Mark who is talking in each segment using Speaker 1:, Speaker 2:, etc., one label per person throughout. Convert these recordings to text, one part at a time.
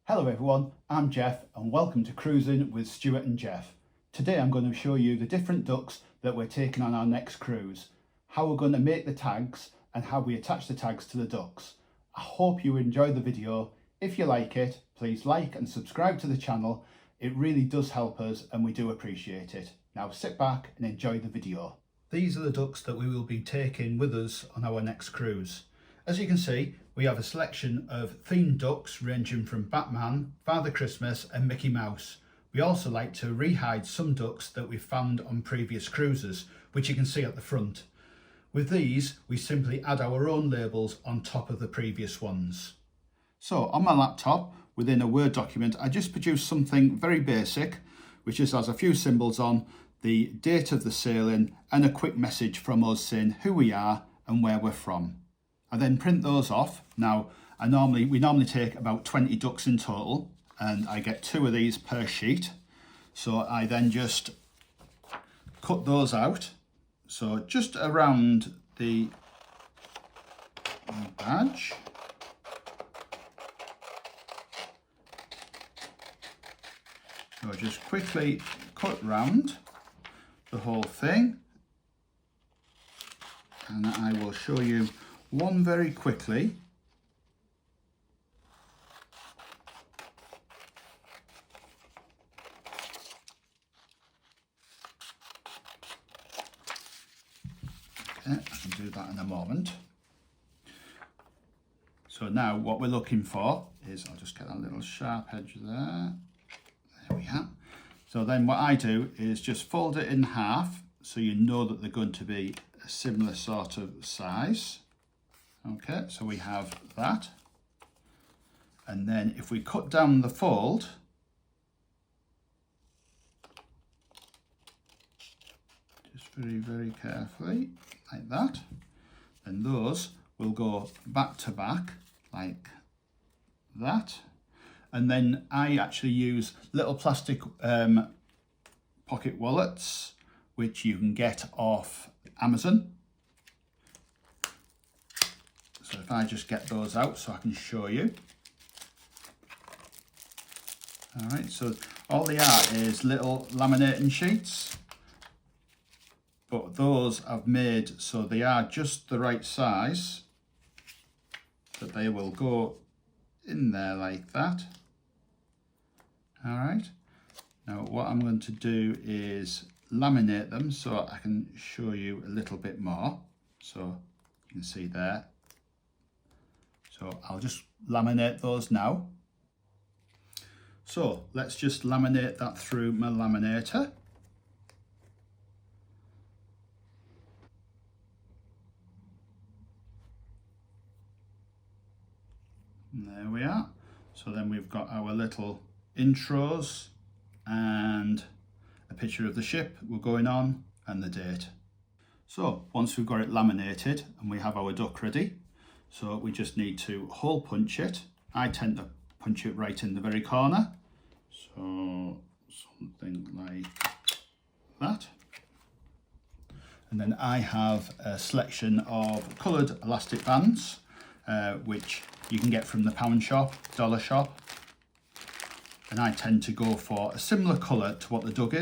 Speaker 1: Hello everyone, I'm Jeff and welcome to Cruising with Stuart and Jeff. Today I'm going to show you the different ducks that we're taking on our next cruise, how we're going to make the tags and how we attach the tags to the ducks. I hope you enjoy the video. If you like it, please like and subscribe to the channel. It really does help us and we do appreciate it. Now sit back and enjoy the video. These are the ducks that we will be taking with us on our next cruise. As you can see, we have a selection of themed ducks ranging from Batman, Father Christmas and Mickey Mouse. We also like to rehide some ducks that we've found on previous cruises, which you can see at the front. With these, we simply add our own labels on top of the previous ones. So on my laptop, within a Word document, I just produced something very basic, which just has a few symbols on, the date of the sailing and a quick message from us saying who we are and where we're from. I then print those off. Now, we normally take about 20 ducks in total, and I get 2 of these per sheet. So I then just cut those out. So just around the badge. So just quickly cut round the whole thing, and I will show you one very quickly. Okay, I can do that in a moment. So now what we're looking for is, I'll just get that little sharp edge there. There we are. So then what I do is just fold it in half so you know that they're going to be a similar sort of size. Okay, so we have that. And then if we cut down the fold, just very, very carefully, like that, then those will go back to back like that. And then I actually use little plastic pocket wallets, which you can get off Amazon. So if I just get those out so I can show you. All right, so all they are is little laminating sheets, but those I've made so they are just the right size, that they will go in there like that. All right, now what I'm going to do is laminate them so I can show you a little bit more. So you can see there. So I'll just laminate those now. So let's just laminate that through my laminator. And there we are. So then we've got our little intros and a picture of the ship we're going on and the date. So once we've got it laminated and we have our duck ready, so we just need to hole punch it. I tend to punch it right in the very corner. So something like that. And then I have a selection of coloured elastic bands, which you can get from the pound shop, dollar shop. And I tend to go for a similar colour to what the duck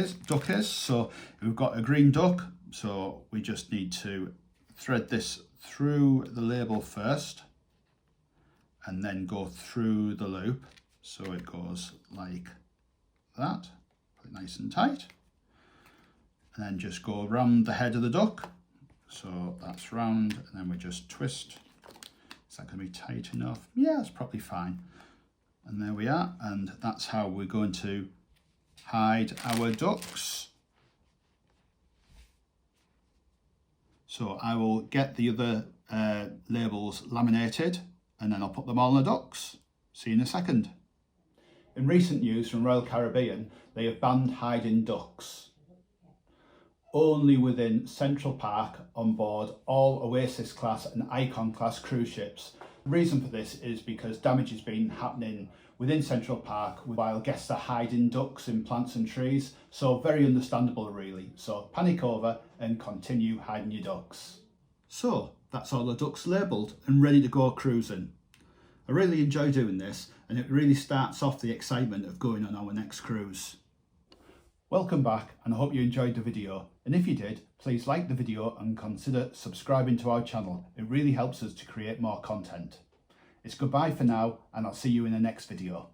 Speaker 1: is. So we've got a green duck, so we just need to thread this through the label first and then go through the loop. So it goes like that, put it nice and tight. And then just go around the head of the duck. So that's round, and then we just twist. Is that going to be tight enough? Yeah, it's probably fine. And there we are, and that's how we're going to hide our ducks. So I will get the other labels laminated and then I'll put them all on the ducks. See you in a second. In recent news from Royal Caribbean, they have banned hiding ducks. Only within Central Park on board all Oasis class and Icon class cruise ships. The reason for this is because damage has been happening within Central Park while guests are hiding ducks in plants and trees. So very understandable really. So panic over and continue hiding your ducks. So that's all the ducks labelled and ready to go cruising. I really enjoy doing this, and it really starts off the excitement of going on our next cruise. Welcome back, and I hope you enjoyed the video, and if you did, please like the video and consider subscribing to our channel. It really helps us to create more content. It's goodbye for now, and I'll see you in the next video.